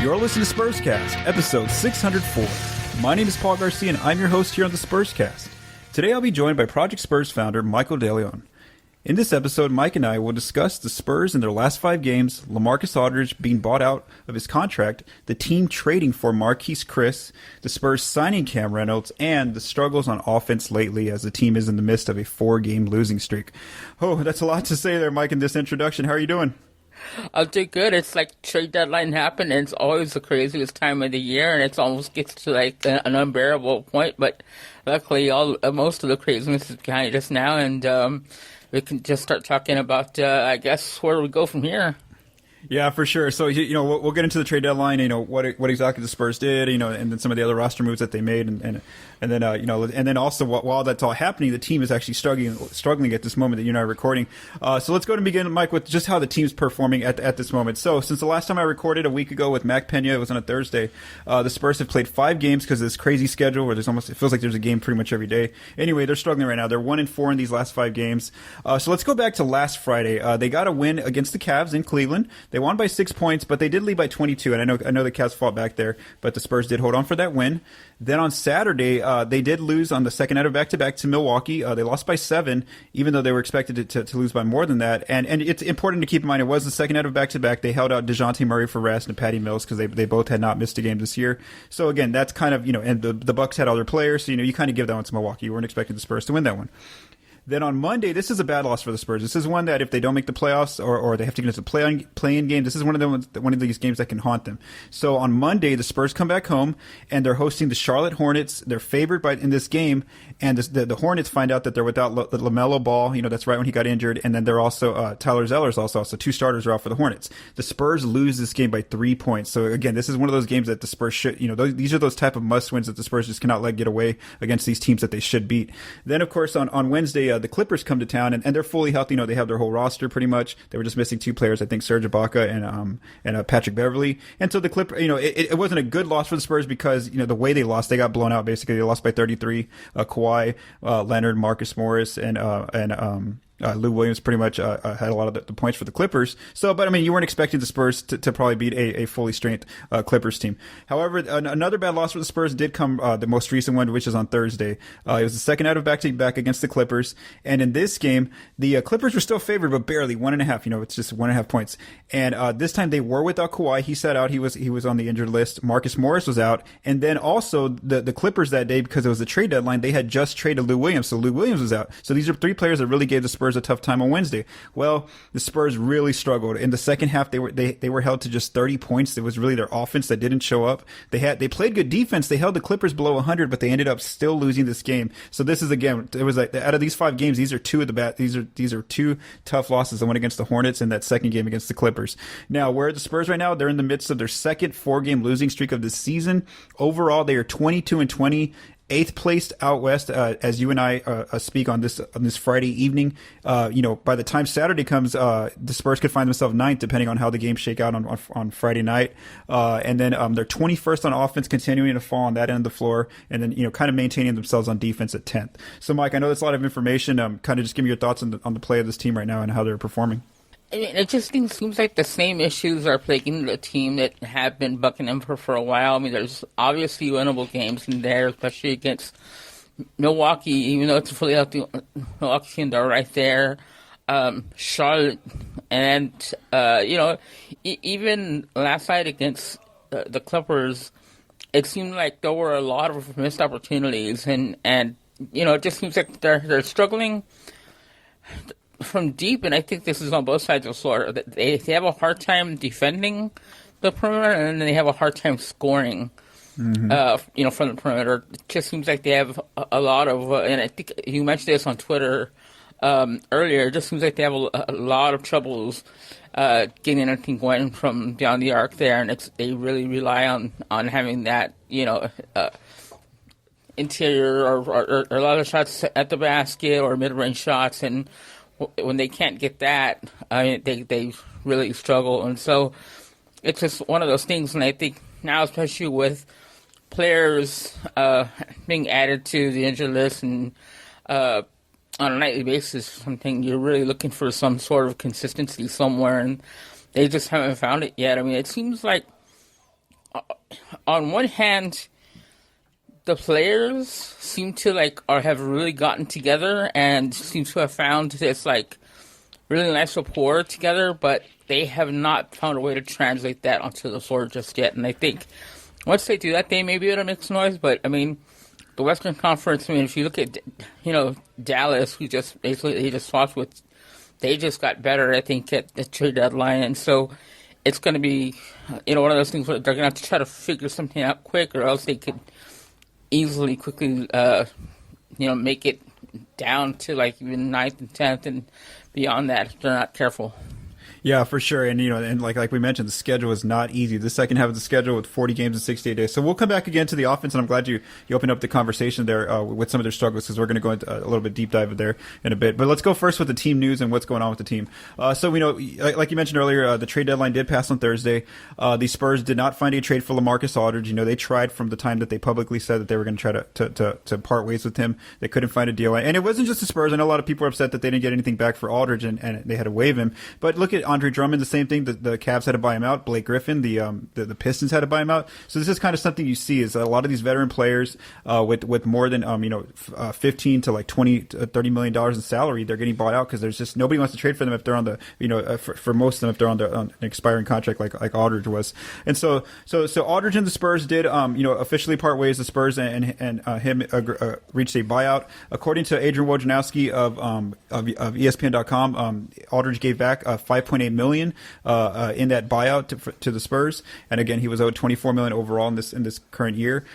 You're listening to Spurscast, episode 604. My name is Paul Garcia, and I'm your host here on the Spurscast. Today I'll be joined by Project Spurs founder Michael DeLeon. In this episode, Mike and I will discuss the Spurs in their last 5 games, LaMarcus Aldridge being bought out of his contract, the team trading for Marquese Chriss, the Spurs signing Cam Reynolds, and the struggles on offense lately as the team is in the midst of a 4-game losing streak. Oh, that's a lot to say there, Mike, in this introduction. How are you doing? I'll do good. It's like trade deadline happened, and it's always the craziest time of the year, and it almost gets to like an unbearable point. But luckily, most of the craziness is behind us now, and we can just start talking about, I guess, where do we go from here? Yeah, for sure. So, we'll get into the trade deadline, what exactly the Spurs did, and then some of the other roster moves that they made. And then also while that's all happening, the team is actually struggling at this moment that you and I are recording. So let's go to begin, Mike, with just how the team's performing at this moment. So since the last time I recorded a week ago with Mac Pena, it was on a Thursday, the Spurs have played 5 games because of this crazy schedule where it feels like there's a game pretty much every day. Anyway, they're struggling right now. They're 1-4 in these last 5 games. So let's go back to last Friday. They got a win against the Cavs in Cleveland. They won by 6 points, but they did lead by 22, and I know the Cavs fought back there, but the Spurs did hold on for that win. Then on Saturday, they did lose on the second night of back-to-back to Milwaukee. They lost by 7, even though they were expected to lose by more than that. And it's important to keep in mind, it was the second night of back-to-back. They held out DeJounte Murray for rest and Patty Mills because they both had not missed a game this year. So again, that's kind of, and the Bucks had other players, so you kind of give that one to Milwaukee. You weren't expecting the Spurs to win that one. Then on Monday, this is a bad loss for the Spurs. This is one that if they don't make the playoffs or they have to get into the play-in game, this is one of these games that can haunt them. So on Monday, the Spurs come back home and they're hosting the Charlotte Hornets. They're favored in this game, and the Hornets find out that they're without LaMelo Ball. That's right when he got injured, and then they're also Tyler Zeller's also. So 2 starters are out for the Hornets. The Spurs lose this game by 3 points. So again, this is one of those games that the Spurs should. These are those type of must-wins that the Spurs just cannot let get away against these teams that they should beat. Then of course on Wednesday, the Clippers come to town, and they're fully healthy. They have their whole roster pretty much. They were just missing 2 players, I think, Serge Ibaka and Patrick Beverley. And so the Clippers, it wasn't a good loss for the Spurs because the way they lost, they got blown out. Basically, they lost by 33. Kawhi, Leonard, Marcus Morris, and Lou Williams pretty much had a lot of the points for the Clippers. So, but you weren't expecting the Spurs to probably beat a fully strength Clippers team. However, another bad loss for the Spurs did come, the most recent one, which is on Thursday. It was the second out of back-to-back against the Clippers. And in this game, the Clippers were still favored, but barely 1.5. It's just 1.5 points. And this time they were without Kawhi. He sat out. He was on the injured list. Marcus Morris was out. And then also the Clippers that day, because it was the trade deadline, they had just traded Lou Williams. So Lou Williams was out. So these are 3 players that really gave the Spurs a tough time on Wednesday. Well, the Spurs really struggled. In the second half, they were held to just 30 points. It was really their offense that didn't show up. They played good defense. They held the Clippers below 100, but they ended up still losing this game. So this is, again, it was like out of these 5 games, these are 2 of the bad. These are 2 tough losses. The one against the Hornets and that second game against the Clippers. Now, where are the Spurs right now? They're in the midst of their second 4-game losing streak of the season. Overall, they are 22-20. 8th placed out west, as you and I speak on this Friday evening. By the time Saturday comes, the Spurs could find themselves 9th, depending on how the games shake out on Friday night. And then they're 21st on offense, continuing to fall on that end of the floor, and then kind of maintaining themselves on defense at 10th. So, Mike, I know that's a lot of information. Kind of just give me your thoughts on the play of this team right now and how they're performing. It just seems like the same issues are plaguing the team that have been bucking them for a while. There's obviously winnable games in there, especially against Milwaukee, even though it's a fully healthy Milwaukee team, they're right there. Charlotte, and, even last night against the Clippers, it seemed like there were a lot of missed opportunities, and it just seems like they're struggling from deep, and I think this is on both sides of the floor. They have a hard time defending the perimeter, and they have a hard time scoring. From the perimeter. It just seems like they have a lot of, and I think you mentioned this on Twitter earlier. It just seems like they have a lot of troubles getting anything going from beyond the arc there, and they really rely on having that, interior or a lot of shots at the basket or mid-range shots, and when they can't get that, they really struggle. And so it's just one of those things. And I think now, especially with players being added to the injured list and on a nightly basis, something you're really looking for some sort of consistency somewhere, and they just haven't found it yet. It seems like on one hand, the players seem to have really gotten together and seem to have found this really nice rapport together, but they have not found a way to translate that onto the floor just yet. And I think once they do that, they may be able to make some noise. But I mean, the Western Conference. I mean, if you look at Dallas, who just basically they just got better. I think at the trade deadline, and so it's going to be one of those things where they're going to have to try to figure something out quick, or else they could easily, quickly, make it down to even 9th and 10th and beyond that if they're not careful. Yeah, for sure. And, and like we mentioned, the schedule is not easy. The second half of the schedule with 40 games in 68 days. So we'll come back again to the offense, and I'm glad you opened up the conversation there with some of their struggles, because we're going to go into a little bit deep dive there in a bit. But let's go first with the team news and what's going on with the team. So we know, like you mentioned earlier, the trade deadline did pass on Thursday. The Spurs did not find a trade for LaMarcus Aldridge. They tried from the time that they publicly said that they were going to try to part ways with him. They couldn't find a deal. And it wasn't just the Spurs. I know a lot of people were upset that they didn't get anything back for Aldridge, and they had to waive him. But look at Andre Drummond, the same thing. The Cavs had to buy him out. Blake Griffin, the Pistons had to buy him out. So this is kind of something you see, is a lot of these veteran players with more than 15 to $20-30 million in salary, they're getting bought out because there's just nobody wants to trade for them if they're on the for most of them if they're on an expiring contract like Aldridge was. And so Aldridge and the Spurs did officially part ways. The Spurs and him reached a buyout. According to Adrian Wojnarowski of ESPN.com, Aldridge gave back $5.8 million in that buyout to the Spurs, and again, he was owed $24 million overall in this current year.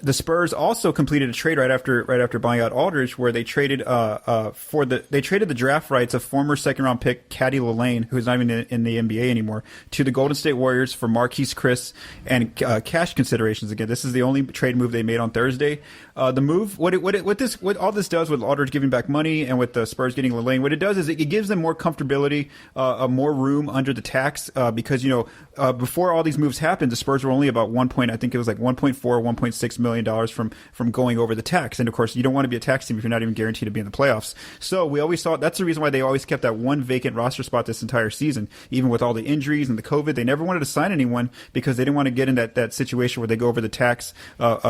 The Spurs also completed a trade right after buying out Aldridge, where they traded the draft rights of former second round pick Caddy Lillane, who's not even in the NBA anymore, to the Golden State Warriors for Marquese Chriss and cash considerations. Again, this is the only trade move they made on Thursday. The move, what all this does with Aldridge giving back money and with the Spurs getting Lillane, what it does is it gives them more comfortability, more room under the tax, because before all these moves happened, the Spurs were only about 1.4-1.6 million dollars from going over the tax. And of course, you don't want to be a tax team if you're not even guaranteed to be in the playoffs. So we always saw that's the reason why they always kept that one vacant roster spot this entire season, even with all the injuries and the COVID. They never wanted to sign anyone because they didn't want to get in that situation where they go over the tax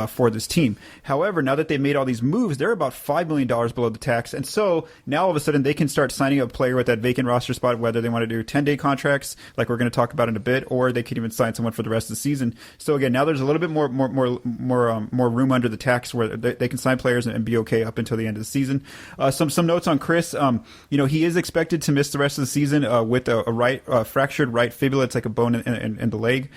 for this team. However, now that they've made all these moves, they're about $5 million below the tax, and so now all of a sudden they can start signing a player with that vacant roster spot, whether they want to do 10-day contracts like we're going to talk about in a bit, or they could even sign someone for the rest of the season. So again, now there's a little bit more room under the tax where they can sign players and be okay up until the end of the season. Some notes on Chris. He is expected to miss the rest of the season with a fractured right fibula. It's like a bone in the leg.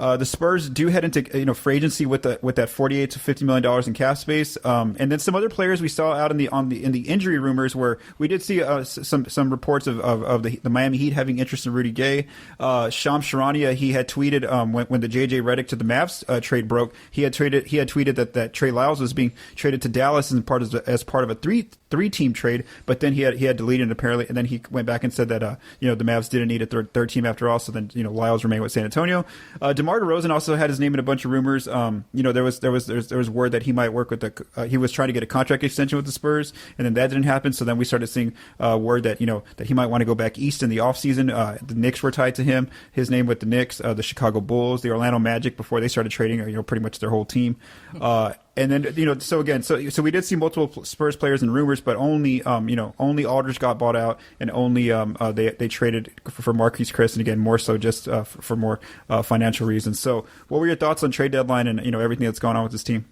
The Spurs do head into free agency with that $48 to $50 million in cap space, and then some other players we saw out in the injury rumors, where we did see some reports of the Miami Heat having interest in Rudy Gay. Shams Charania, he had tweeted when the JJ Redick to the Mavs trade broke, he had tweeted that Trey Lyles was being traded to Dallas as part of a three-team trade, but then he had deleted it apparently, and then he went back and said that the Mavs didn't need a third team after all, so then Lyles remained with San Antonio. DeMar DeRozan also had his name in a bunch of rumors. There was word that he might work with he was trying to get a contract extension with the Spurs, and then that didn't happen. So then we started seeing word that that he might want to go back east in the offseason. The Knicks were tied to him. His name with the Knicks, the Chicago Bulls, the Orlando Magic before they started trading pretty much their whole team. And then, so we did see multiple Spurs players in rumors, but only Aldridge got bought out, and only they traded for Marquese Chriss, and again, more so just for more financial reasons. So what were your thoughts on trade deadline and everything that's going on with this team?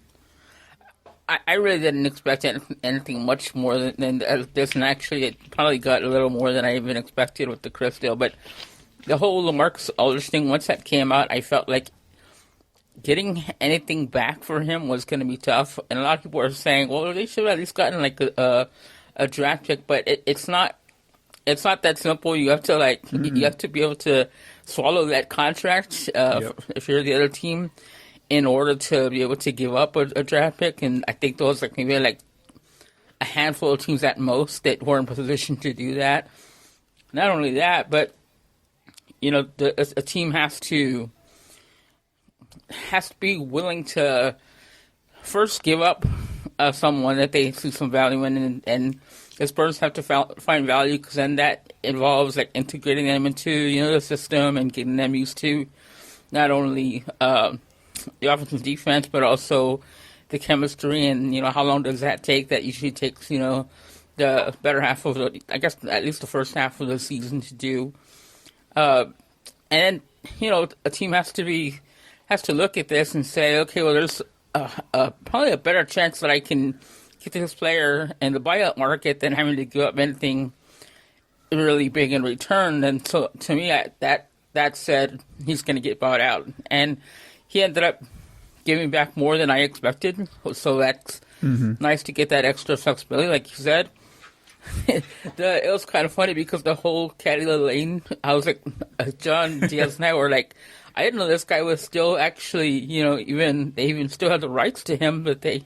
I really didn't expect anything much more than this, and actually it probably got a little more than I even expected with the Chriss deal. But the whole LaMarcus Aldridge thing, once that came out, I felt like getting anything back for him was going to be tough, and a lot of people are saying, "Well, they should have at least gotten a draft pick." But it's not that simple. You have to you have to be able to swallow that contract if you're the other team, in order to be able to give up a draft pick. And I think those maybe a handful of teams at most that were in position to do that. Not only that, but a team has to be willing to first give up someone that they see some value in, and the Spurs have to find value, because then that involves integrating them into the system and getting them used to not only the offense and defense, but also the chemistry, and how long does that take? That usually takes the better half of I guess at least the first half of the season to do. And a team has to look at this and say, okay, well, there's probably a better chance that I can get this player in the buyout market than having to give up anything really big in return. And so, to me, that said, he's going to get bought out, and he ended up giving back more than I expected. So that's nice to get that extra flexibility, like you said. It was kind of funny because the whole Caddy Lane, I was like, John Diaz and I were like, I didn't know this guy was still actually, they even still had the rights to him, but they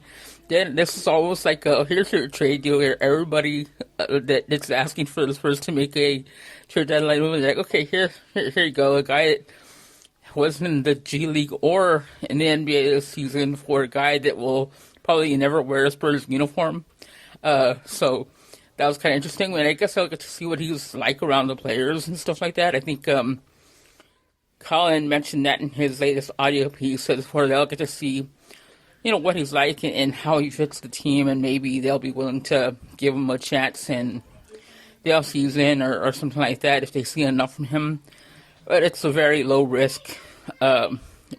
didn't. This is almost like here's your trade deal where everybody that's asking for the Spurs to make a trade deadline move is like, okay, here you go, a guy that wasn't in the G League or in the NBA this season for a guy that will probably never wear a Spurs uniform. So that was kind of interesting. And I guess I'll get to see what he was like around the players and stuff like that. I think Colin mentioned that in his latest audio piece, so where they'll get to see, what he's like and how he fits the team, and maybe they'll be willing to give him a chance in the offseason or something like that if they see enough from him. But it's a very low-risk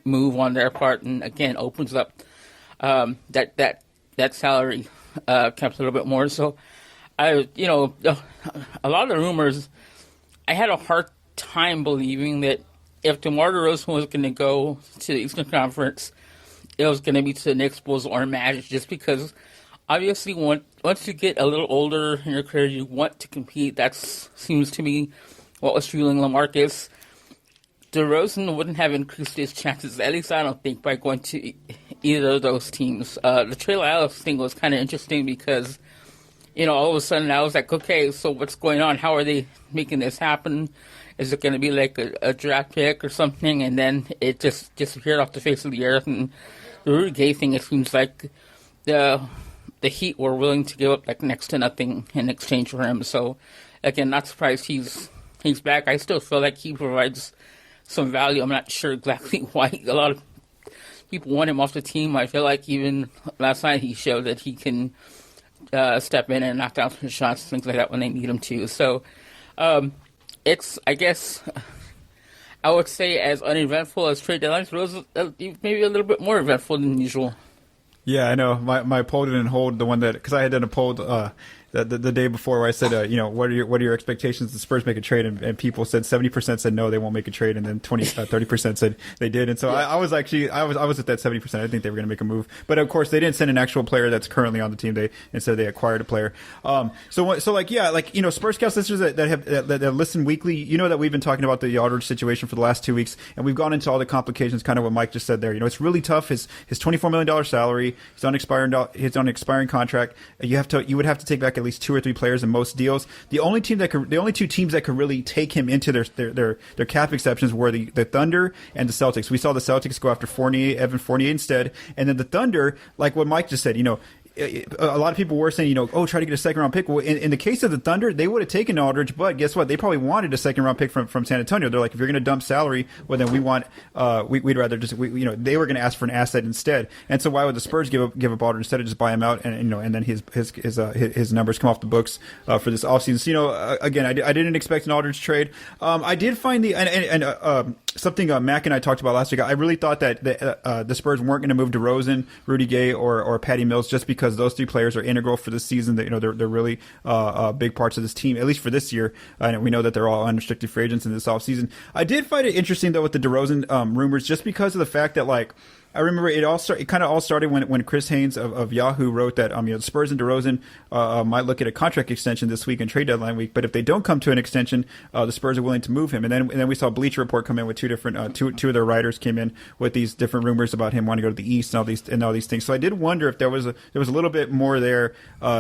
move on their part, and again, opens up that salary cap a little bit more. So, a lot of the rumors, I had a hard time believing that if DeMar DeRozan was going to go to the Eastern Conference, it was going to be to the Knicks, Bulls, or Magic, just because obviously once you get a little older in your career, you want to compete. That seems to me what was fueling LaMarcus. DeRozan wouldn't have increased his chances, at least I don't think, by going to either of those teams. The Trey Lyles thing was kind of interesting because, all of a sudden I was like, okay, so what's going on? How are they making this happen? Is it going to be like a draft pick or something? And then it just disappeared off the face of the earth. And the Rudy Gay thing, it seems like the Heat were willing to give up like next to nothing in exchange for him. So, again, not surprised he's back. I still feel like he provides some value. I'm not sure exactly why a lot of people want him off the team. I feel like even last night he showed that he can step in and knock down some shots, things like that when they need him to. So it's, I guess, I would say as uneventful as trade deadlines, but it was maybe a little bit more eventful than usual. Yeah, I know. My poll didn't hold, the one that, because I had done a poll the day before where I said, what are your expectations? The Spurs make a trade, and people said 70% said no, they won't make a trade, and then 30% said they did. And so yeah. I was at that 70%. I think they were going to make a move, but of course they didn't send an actual player that's currently on the team. Instead they acquired a player. Spurscast listeners that listen weekly, that we've been talking about the Aldridge situation for the last 2 weeks, and we've gone into all the complications, kind of what Mike just said there. It's really tough. His $24 million salary, he's on an expiring contract. You would have to take back at least 2 or 3 players in most deals. The only two teams that could really take him into their cap exceptions were the Thunder and the Celtics. We saw the Celtics go after Evan Fournier instead, and then the Thunder, like what Mike just said, a lot of people were saying, try to get a second-round pick. Well, in the case of the Thunder, they would have taken Aldridge, but guess what? They probably wanted a second-round pick from San Antonio. They're like, if you're going to dump salary, well, then we'd rather just, they were going to ask for an asset instead. And so why would the Spurs give up Aldridge instead of just buy him out and then his numbers come off the books for this offseason? So, again, I didn't expect an Aldridge trade. I did find something Mac and I talked about last week. I really thought that the Spurs weren't going to move DeRozan, Rudy Gay, or Patty Mills just because those 3 players are integral for this season. That they're really big parts of this team, at least for this year. And we know that they're all unrestricted free agents in this offseason. I did find it interesting though with the DeRozan rumors, just because of the fact that I remember it kind of all started when Chris Haynes of Yahoo wrote that the Spurs and DeRozan might look at a contract extension this week and trade deadline week, but if they don't come to an extension, the Spurs are willing to move him. And then we saw Bleacher Report come in with 2 different two of their writers came in with these different rumors about him wanting to go to the East and all these things. So I did wonder if there was a little bit more there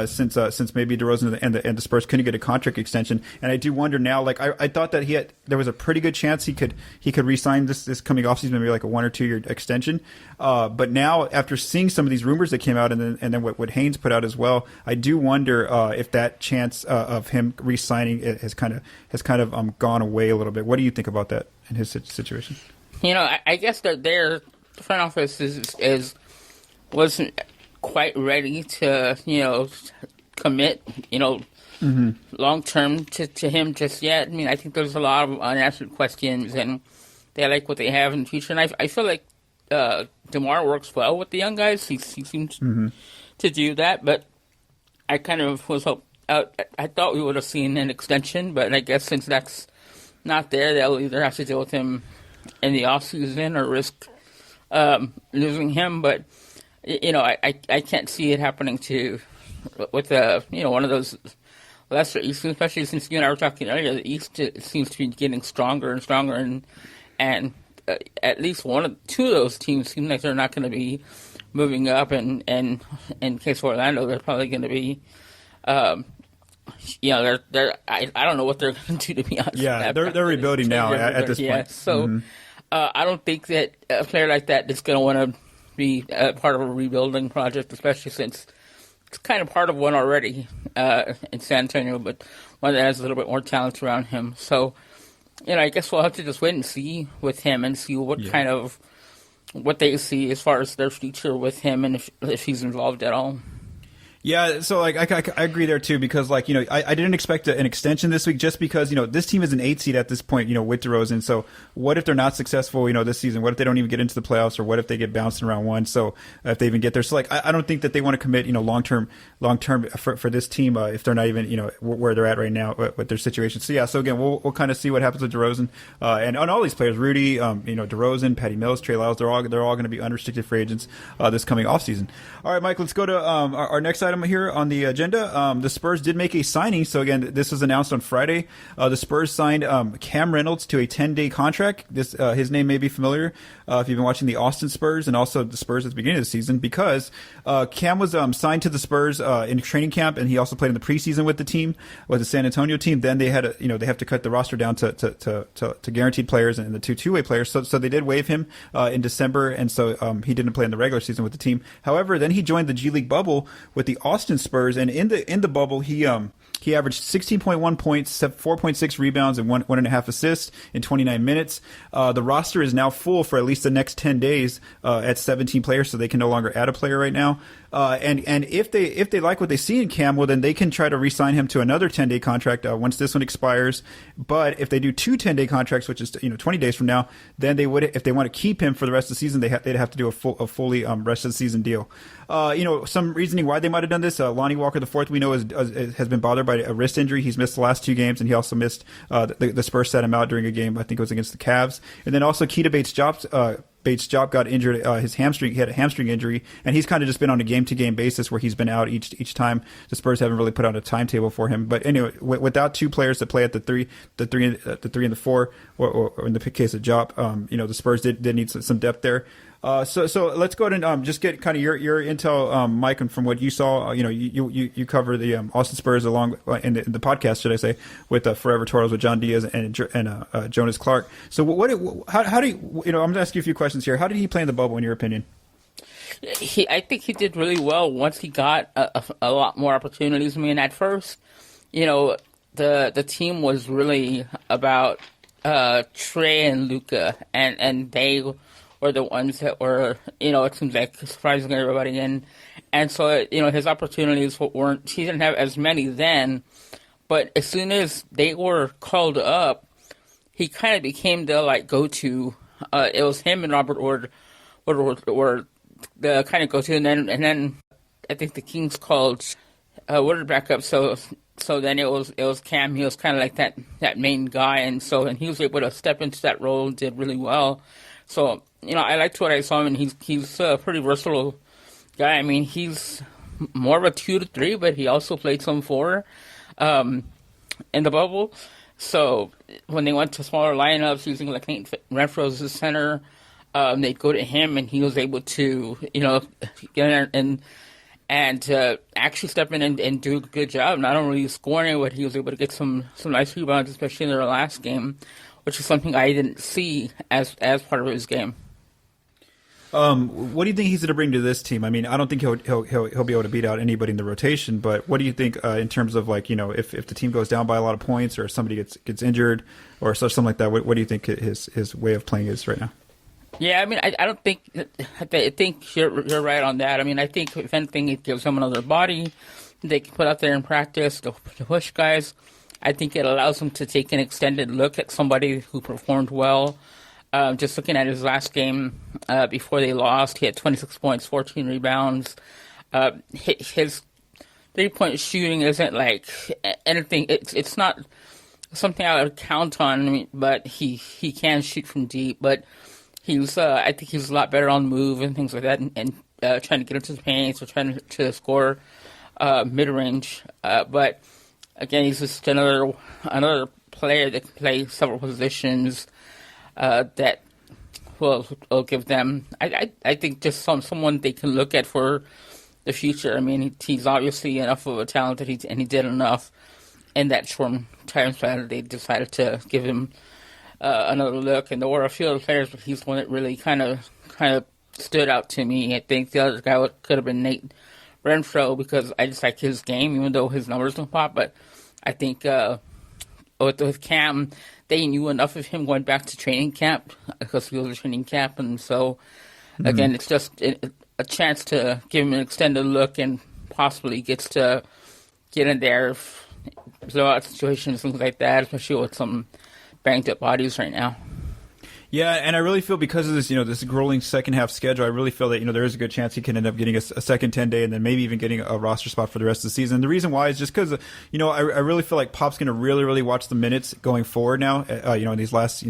since maybe DeRozan and the Spurs couldn't get a contract extension. And I do wonder now, I thought that there was a pretty good chance he could re-sign this coming offseason, maybe like a 1 or 2 year extension. But now, after seeing some of these rumors that came out, and then what Haynes put out as well, I do wonder if that chance of him re-signing has kind of gone away a little bit. What do you think about that in his situation? I guess that their front office wasn't quite ready to, commit, long term to him just yet. I mean, I think there's a lot of unanswered questions, and they like what they have in the future. And I feel like DeMar works well with the young guys. He seems to do that, but I kind of was I thought we would have seen an extension, but I guess since that's not there, they'll either have to deal with him in the offseason or risk losing him. But I can't see it happening with one of those lesser East, especially since you and I were talking earlier. The East seems to be getting stronger and stronger, and at least two of those teams seem like they're not going to be moving up. And in case of Orlando, they're probably going to be. They're I don't know what they're going to do, to be honest. Yeah, they're rebuilding now at this point. Yeah, so I don't think that a player like that is going to want to be part of a rebuilding project, especially since it's kind of part of one already in San Antonio, but one that has a little bit more talent around him. So, I guess we'll have to just wait and see with him and see what kind of what they see as far as their future with him and if he's involved at all. Yeah, so I agree there too, because I didn't expect an extension this week just because this team is an 8 seed at this point with DeRozan. So what if they're not successful this season? What if they don't even get into the playoffs, or what if they get bounced in round one? So if they even get there, so I don't think that they want to commit long term for this team if they're not even where they're at right now with their situation. So yeah, so again we'll kind of see what happens with DeRozan and on all these players, Rudy, DeRozan, Patty Mills, Trey Lyles, they're all going to be unrestricted free agents this coming offseason. All right, Mike, let's go to our next item here on the agenda. The Spurs did make a signing. So again, this was announced on Friday. The Spurs signed Cam Reynolds to a 10-day contract. His name may be familiar if you've been watching the Austin Spurs and also the Spurs at the beginning of the season, because Cam was signed to the Spurs in training camp, and he also played in the preseason with the team, with the San Antonio team. Then they had they have to cut the roster down to guaranteed players and the two-way players. So they did waive him in December, and so he didn't play in the regular season with the team. However, then he joined the G League bubble with the Austin Spurs, and in the bubble he averaged 16.1 points, 4.6 rebounds, and 1.5 assists in 29 minutes. The roster is now full for at least the next 10 days at 17 players, so they can no longer add a player right now. And if they like what they see in Cam, well, then they can try to re-sign him to another 10-day contract once this one expires. But if they do two 10-day contracts, which is 20 days from now, then they would, if they want to keep him for the rest of the season, they'd have to do a fully rest of the season deal. Some reasoning why they might have done this. Lonnie Walker IV, we know, has been bothered by a wrist injury. He's missed the last two games, and he also missed the Spurs set him out during a game. I think it was against the Cavs. And then also Keita Bates-Diop got injured. His hamstring, he had a hamstring injury, and he's kind of just been on a game-to-game basis where he's been out each time. The Spurs haven't really put out a timetable for him. But anyway, without two players to play at the three and the four, or in the case of Diop, the Spurs did need some depth there. So let's go ahead and just get kind of your intel, Mike, and from what you saw. You cover the Austin Spurs along in the podcast, should I say, with Forever Toros with John Diaz and Jonas Clark. So how do you, I'm going to ask you a few questions here. How did he play in the bubble, in your opinion? I think he did really well once he got a lot more opportunities. I mean, at first, the team was really about Trey and Luka, and they were the ones that were, it seems like surprising everybody. And so, his opportunities he didn't have as many then, but as soon as they were called up, he kind of became the, go-to. It was him and Robert Ward were the kind of go-to, and then I think the Kings called Woodard back up, so then it was Cam. He was kind of like that main guy, and he was able to step into that role and did really well. So, I liked what I saw him, and he's a pretty versatile guy. I mean, he's more of a 2 to 3, but he also played some 4 in the bubble. So when they went to smaller lineups using Nate Renfro as the center, they'd go to him, and he was able to, get in and actually step in and do a good job. Not only scoring, but he was able to get some nice rebounds, especially in their last game, which is something I didn't see as part of his game. What do you think he's going to bring to this team? I mean, I don't think he'll be able to beat out anybody in the rotation, but what do you think in terms of if the team goes down by a lot of points or somebody gets injured or something like that? What do you think his way of playing is right now? Yeah, I mean, I don't think I think you're right on that. I mean, I think if anything, it gives them another body they can put out there in practice to push guys. I think it allows them to take an extended look at somebody who performed well. Just looking at his last game before they lost, he had 26 points, 14 rebounds. His 3-point shooting isn't like anything. It's not something I would count on. I mean, but he can shoot from deep. But I think he's a lot better on the move and things like that, and trying to get into the paint or trying to score mid range. But again, he's just another player that can play several positions that will give them. I think just someone they can look at for the future. I mean, he's obviously enough of a talent that he did enough in that short time span that they decided to give him another look. And there were a few other players, but he's the one that really kind of stood out to me. I think the other guy could have been Nate Renfro because I just like his game, even though his numbers don't pop. But I think with Cam, they knew enough of him going back to training camp because he was a training camp, and so again, it's just a chance to give him an extended look and possibly gets to get in there, blowout situations, things like that, especially with some banged up bodies right now. Yeah, and I really feel because of this, this grueling second half schedule, I really feel that, there is a good chance he can end up getting a second 10-day and then maybe even getting a roster spot for the rest of the season. The reason why is just because, I really feel like Pop's going to really, really watch the minutes going forward now, in these last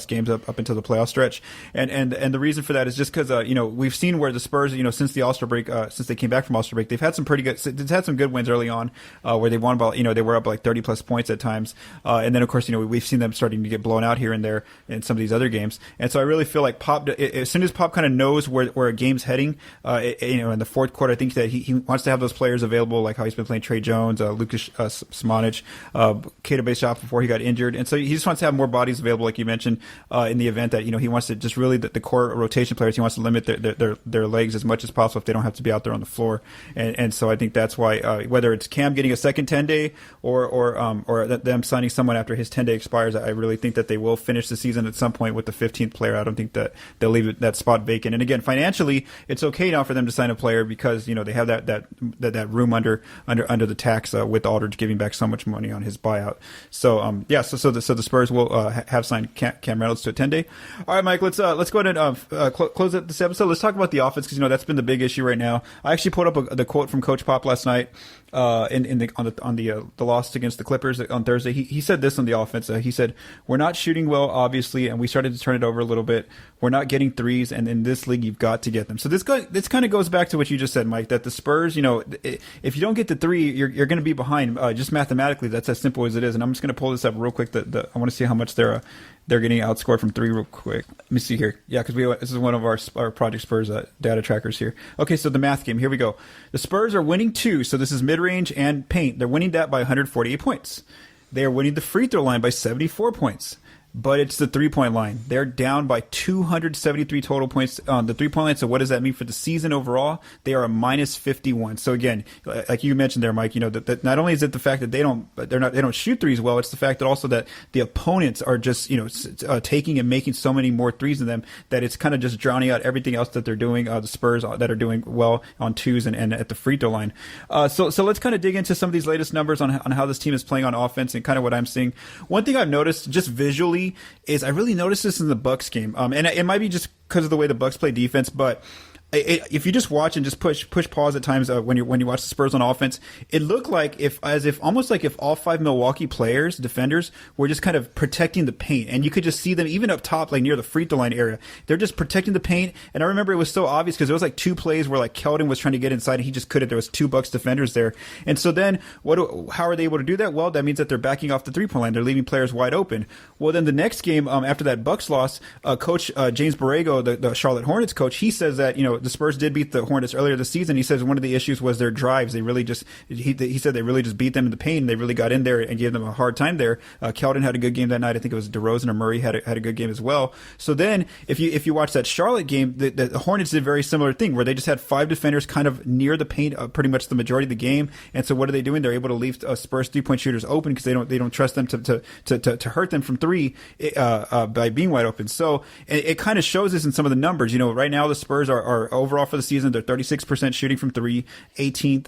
games up until the playoff stretch. And the reason for that is just because, we've seen where the Spurs, since the All-Star break, since they came back from All-Star break, they've had some good wins early on, where they won about, they were up like 30 plus points at times. And then of course, we've seen them starting to get blown out here and there in some of these other games. And so I really feel like Pop, as soon as Pop kind of knows where a game's heading, in the fourth quarter, I think that he wants to have those players available, like how he's been playing Trey Jones, Lucas Smanic, Keita Bishop before he got injured. And so he just wants to have more bodies available, like you mentioned, in the event that, he wants to just really, the core rotation players, he wants to limit their legs as much as possible if they don't have to be out there on the floor. And so I think that's why, whether it's Cam getting a second 10-day or them signing someone after his 10-day expires, I really think that they will finish the season at some point with the 15th player. I don't think that they'll leave that spot vacant. And again, financially, it's okay now for them to sign a player because they have that room under the tax with Aldridge giving back so much money on his buyout. So so the Spurs will have signed Cam Reynolds to a 10-day. All right, Mike, let's go ahead and close this episode. Let's talk about the offense because that's been the big issue right now. I actually put up the quote from Coach Pop last night. On the loss against the Clippers on Thursday, he said this on the offense. He said, "We're not shooting well, obviously, and we started to turn it over a little bit. We're not getting threes, and in this league, you've got to get them." So this kind of goes back to what you just said, Mike. That the Spurs, if you don't get the three, you're going to be behind. Just mathematically, that's as simple as it is. And I'm just going to pull this up real quick. I want to see how much they're getting outscored from three real quick. Let me see here. Yeah, because this is one of our Project Spurs data trackers here. Okay, so the math game. Here we go. The Spurs are winning 2, so this is mid-range and paint. They're winning that by 148 points. They are winning the free throw line by 74 points. But it's the three-point line. They're down by 273 total points on the three-point line. So what does that mean for the season overall? They are a minus 51. So again, like you mentioned there, Mike, that not only is it the fact that they don't shoot threes well, it's the fact that also that the opponents are just taking and making so many more threes than them that it's kind of just drowning out everything else that they're doing. The Spurs that are doing well on twos and at the free throw line. So let's kind of dig into some of these latest numbers on how this team is playing on offense and kind of what I'm seeing. One thing I've noticed just visually is I really noticed this in the Bucks game, and it might be just because of the way the Bucks play defense, but if you just watch and just push pause at times when you watch the Spurs on offense, it looked like almost like if all 5 Milwaukee players, defenders, were just kind of protecting the paint, and you could just see them even up top, like near the free throw line area. They're just protecting the paint, and I remember it was so obvious because there was like 2 plays where like Keldon was trying to get inside and he just couldn't. There was 2 Bucks defenders there, and so then how are they able to do that? Well, that means that they're backing off the 3-point line. They're leaving players wide open. Well, then the next game after that Bucks loss, Coach James Borrego, the Charlotte Hornets coach, he says that the Spurs did beat the Hornets earlier this season. He says one of the issues was their drives. They really just, he said they really just beat them in the paint. They really got in there and gave them a hard time there. Keldon had a good game that night. I think it was DeRozan or Murray had a good game as well. So then if you watch that Charlotte game, the Hornets did a very similar thing where they just had 5 defenders kind of near the paint pretty much the majority of the game. And so what are they doing? They're able to leave Spurs 3-point shooters open because they don't trust them to hurt them from three by being wide open. So it kind of shows this in some of the numbers. Right now the Spurs are overall for the season, they're 36% shooting from three, 18th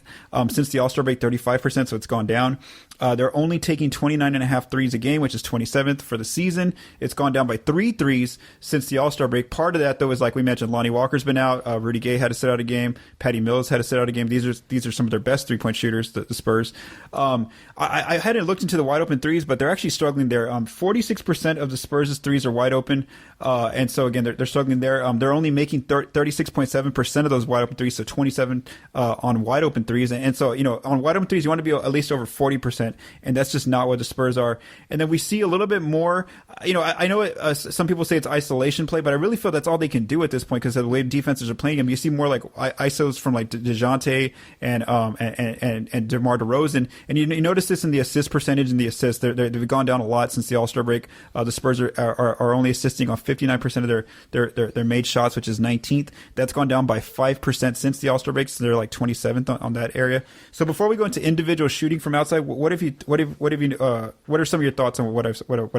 since the All-Star break, 35%. So it's gone down. They're only taking 29.5 threes a game, which is 27th for the season. It's gone down by 3 threes since the All-Star break. Part of that, though, is like we mentioned, Lonnie Walker's been out. Rudy Gay had to sit out a game. Patty Mills had to sit out a game. These are some of their best 3-point shooters, the Spurs. I hadn't looked into the wide open threes, but they're actually struggling there. 46% of the Spurs' threes are wide open. And so, again, they're struggling there. They're only making 36.7% of those wide open threes, so 27 on wide open threes. And so, on wide open threes, you want to be at least over 40%. And that's just not what the Spurs are. And then we see a little bit more, I know some people say it's isolation play, but I really feel that's all they can do at this point because of the way defenses are playing them. You see more like ISOs from like DeJounte and DeMar DeRozan. And you notice this in the assist percentage and the assists. They've gone down a lot since the All-Star break. The Spurs are only assisting on 59% of their made shots, which is 19th. That's gone down by 5% since the All-Star break. So they're like 27th on that area. So before we go into individual shooting from outside, what are some of your thoughts on what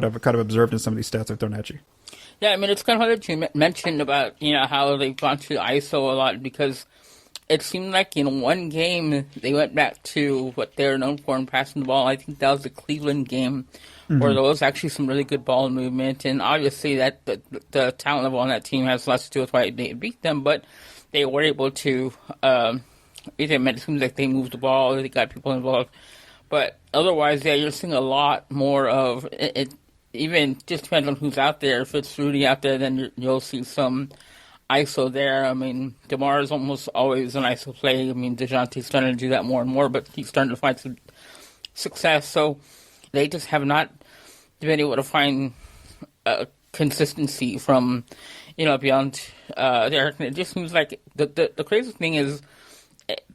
I've kind of observed in some of these stats I've thrown at you? Yeah, I mean, it's kind of hard to mention about, how they've gone to ISO a lot because it seemed like in one game they went back to what they're known for in passing the ball. I think that was the Cleveland game where there was actually some really good ball movement. And obviously that the talent level on that team has lots to do with why they beat them, but they were able to beat them. It seems like they moved the ball, they got people involved. But otherwise, yeah, you're seeing a lot more of it. Even just depends on who's out there. If it's Rudy out there, then you'll see some ISO there. I mean, DeMar is almost always an ISO play. I mean, DeJounte's starting to do that more and more, but he's starting to find some success. So they just have not been able to find consistency from, beyond there. It just seems like the crazy thing is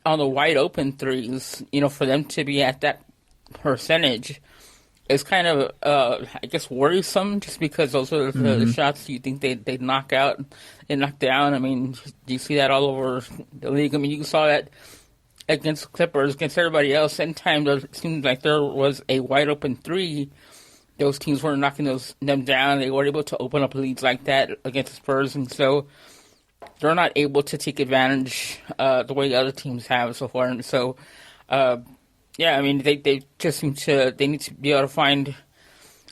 on the wide open threes, for them to be at that percentage is kind of, I guess, worrisome just because those are the shots you think they'd knock out and knock down. I mean, you see that all over the league. I mean, you saw that against the Clippers, against everybody else. Anytime it seemed like there was a wide open three, those teams were knocking them down. They were able to open up leads like that against the Spurs, and so they're not able to take advantage the way the other teams have so far. And so, yeah, I mean, they just seem to, they need to be able to find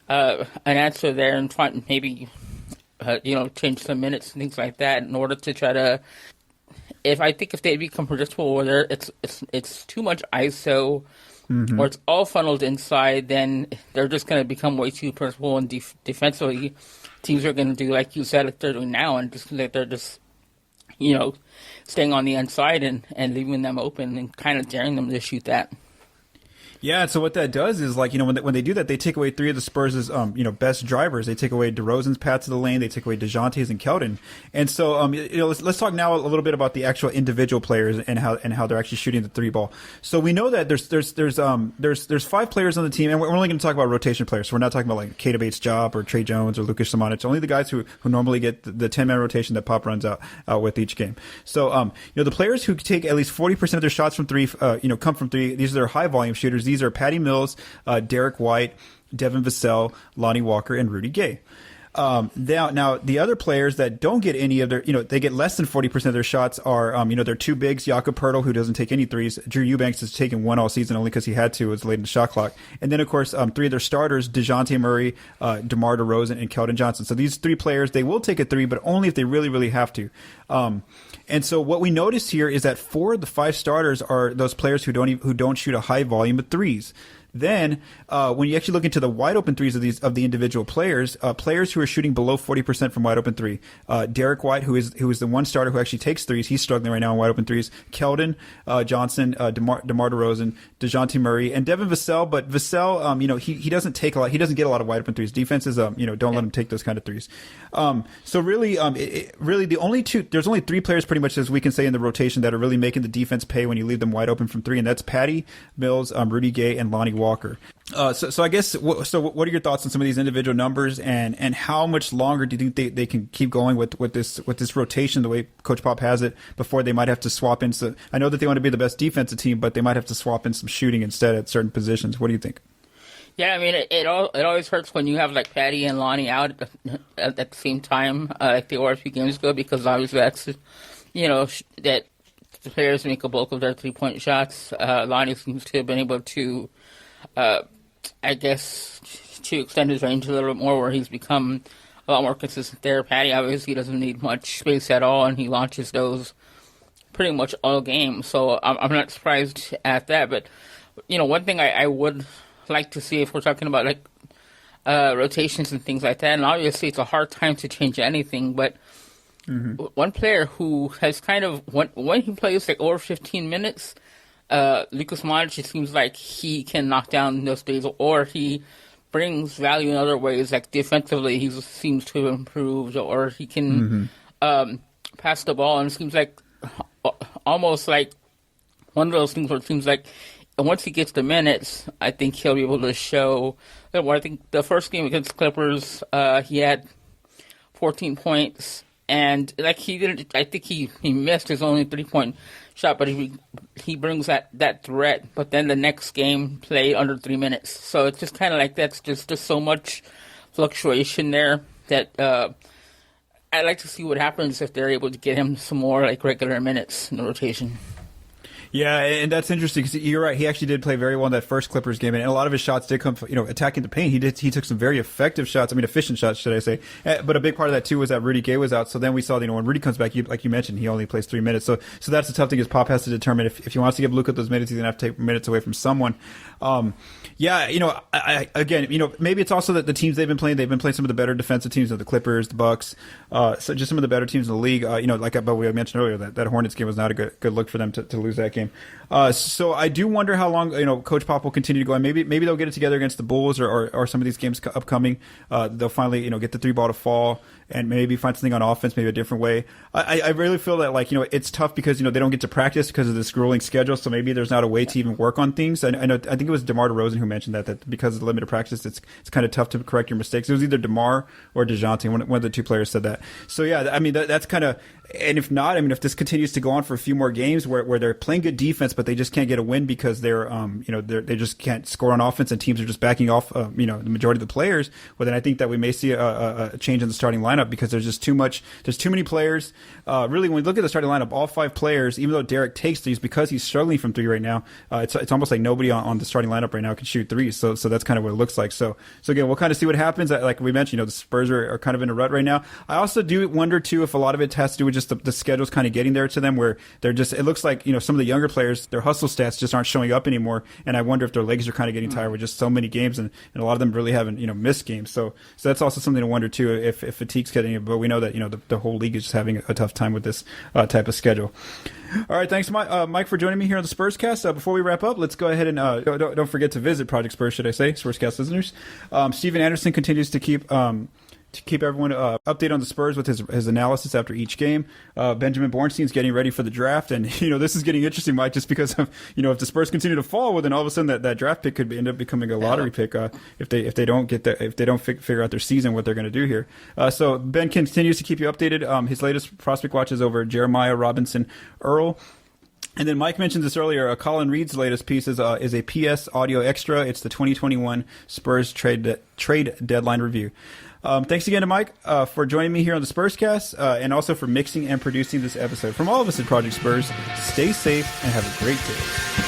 an answer there and find maybe, change some minutes and things like that in order to try to, if they become predictable, whether it's too much ISO or it's all funneled inside, then they're just going to become way too predictable and defensively. Teams are going to do, like you said, like they're doing now, and just like they're just, staying on the inside and leaving them open and kind of daring them to shoot that. Yeah, and so what that does is, like, when they do that, they take away 3 of the Spurs' best drivers. They take away DeRozan's path to the lane. They take away DeJounte's and Keldon. And so let's talk now a little bit about the actual individual players and how they're actually shooting the 3 ball. So we know that there's 5 players on the team, and we're only going to talk about rotation players. So we're not talking about like Keita Bates-Job or Trey Jones or Lucas Samanic. Only the guys who normally get the 10-man rotation that Pop runs out with each game. So the players who take at least 40% of their shots from 3 come from 3. These are their high volume shooters. These are Patty Mills, Derek White, Devin Vassell, Lonnie Walker, and Rudy Gay. Now, the other players that don't get any of their, they get less than 40% of their shots are, their 2 bigs, Jakob Poeltl, who doesn't take any threes. Drew Eubanks has taken 1 all season only because he had to. It was late in the shot clock. And then, of course, 3 of their starters, DeJounte Murray, DeMar DeRozan, and Keldon Johnson. So these 3 players, they will take a 3, but only if they really, really have to. And so what we notice here is that 4 of the 5 starters are those players who don't shoot a high volume of threes. Then, when you actually look into the wide open threes of the individual players, players who are shooting below 40% from wide open 3, Derek White, who is the one starter who actually takes threes, he's struggling right now in wide open threes. Keldon Johnson, DeMar DeRozan, DeJounte Murray, and Devin Vassell. But Vassell, he doesn't take a lot. He doesn't get a lot of wide open threes. Defenses, don't let him take those kind of threes. So really, there's only 3 players pretty pretty much, as we can say in the rotation, that are really making the defense pay when you leave them wide open from three, and that's Patty Mills, Rudy Gay, and Lonnie Walker. So I guess, what are your thoughts on some of these individual numbers, and how much longer do you think they can keep going with this rotation the way Coach Pop has it before they might have to swap in? So I know that they want to be the best defensive team, but they might have to swap in some shooting instead at certain positions. What do you think? Yeah, I mean, it always hurts when you have like Patty and Lonnie out at the same time, like they were a few games ago, because obviously that's, that the players make a bulk of their 3-point shots. Lonnie seems to have been able to, I guess, to extend his range a little bit more, where he's become a lot more consistent there. Patty obviously doesn't need much space at all, and he launches those pretty much all game. So I'm not surprised at that. But one thing I would like to see, if we're talking about like rotations and things like that, and obviously it's a hard time to change anything, but one player who has kind of, when he plays like over 15 minutes, Lucas Modric, it seems like he can knock down those days, or he brings value in other ways, like defensively he seems to have improved, or he can pass the ball, and it seems like almost like one of those things where it seems like once he gets the minutes, I think he'll be able to show. I think the first game against Clippers, he had 14 points, and like he didn't. I think he missed his only 3-point shot, but he brings that threat. But then the next game played under 3 minutes, so it's just kind of like that's just so much fluctuation there that I'd like to see what happens if they're able to get him some more like regular minutes in the rotation. Yeah, and that's interesting because you're right. He actually did play very well in that first Clippers game, and a lot of his shots did come from, attacking the paint. He took some very effective shots. I mean, efficient shots, should I say? But a big part of that too was that Rudy Gay was out. So then we saw, when Rudy comes back, like you mentioned, he only plays 3 minutes. So that's the tough thing, is Pop has to determine if he wants to give Luka those minutes, he's gonna have to take minutes away from someone. Again, maybe it's also that the teams they've been playing some of the better defensive teams, the Clippers, the Bucks, so just some of the better teams in the league. But we mentioned earlier that Hornets game was not a good look for them to lose that game. So I do wonder how long Coach Pop will continue to go, and maybe they'll get it together against the Bulls or some of these games upcoming. They'll finally get the 3-ball to fall and maybe find something on offense, maybe a different way. I really feel that it's tough because they don't get to practice because of this grueling schedule. So maybe there's not a way to even work on things. I think it was DeMar DeRozan who mentioned that because of the limited practice, it's kind of tough to correct your mistakes. It was either DeMar or DeJounte. One of the two players said that. So yeah, I mean that's kind of. And if not, if this continues to go on for a few more games where they're playing good defense, but they just can't get a win because they just can't score on offense and teams are just backing off, the majority of the players, well, then I think that we may see a change in the starting lineup because there's just too many players. Really, when we look at the starting lineup, all 5 players, even though Derek takes threes, because he's struggling from 3 right now, it's almost like nobody on the starting lineup right now can shoot threes. So that's kind of what it looks like. So again, we'll kind of see what happens. Like we mentioned, the Spurs are kind of in a rut right now. I also do wonder too if a lot of it has to do with just the schedule's kind of getting there to them, where they're just, it looks like some of the younger players, their hustle stats just aren't showing up anymore, and I wonder if their legs are kind of getting tired with just so many games, and a lot of them really haven't missed games. So that's also something to wonder too, if fatigue's getting. But we know that the whole league is just having a tough time with this type of schedule. All right, thanks, Mike, for joining me here on the Spurscast. Before we wrap up, let's go ahead and don't forget to visit Project Spurs, should I say, Spurscast listeners. Steven Anderson continues to keep everyone updated on the Spurs with his analysis after each game. Benjamin Bornstein's getting ready for the draft, and this is getting interesting, Mike, just because of if the Spurs continue to fall, well, then all of a sudden that draft pick could end up becoming a lottery pick if they don't figure out their season, what they're going to do here. So Ben continues to keep you updated. His latest prospect watch is over Jeremiah Robinson Earl. And then Mike mentioned this earlier. Colin Reed's latest piece is a PS audio extra. It's the 2021 Spurs trade deadline review. Thanks again to Mike for joining me here on the Spurscast and also for mixing and producing this episode. From all of us at Project Spurs, stay safe and have a great day.